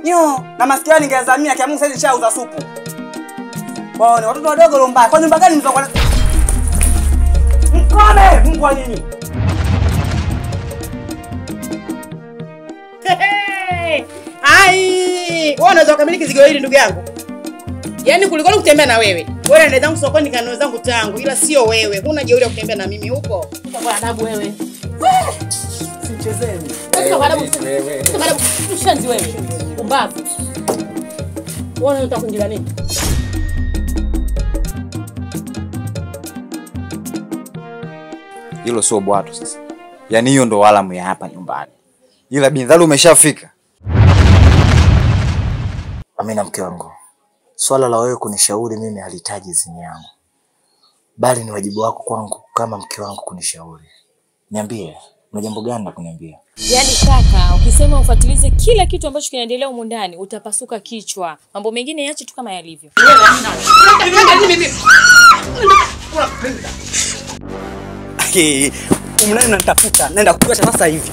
Na masikio ningezamia kia Mungu sasa shauza supu. Bwana watoto wadogo lomba. Kwa nyumba gani mtakuwa? Mkome, Mungu wa nini? Ai, wewe unaweza kumiliki zigo hili ndugu yangu. Yaani kuliko kutembea na wewe. Wewe nenda zangu sokoni kanunue zangu tangu ila sio wewe. Huna jeuri ya kutembea na mimi huko. Kwa adabu wewe. Sichezeni. Kwa adabu wewe. Kwa adabu ushanzi wewe. Umbavu. Wewe unataka kuingilia nini? Hilo sio bwato sasa. Yaani hiyo ndo walamu ya hapa nyumbani. Ila bindhalu umeshafika. Amina mke wangu. Swala la wewe kunishauri mimi halitaji idhini yangu. Bali ni wajibu wako kwangu kama mke wangu kunishauri. Niambie, una jambo gani la kuniambia? Yaani kaka, ukisema ufuatilize kila kitu ambacho kinaendelea huko ndani, utapasuka kichwa. Mambo mengine yaache tu kama yalivyo. Umnani unanitafuta. Naenda kukuacha sasa hivi.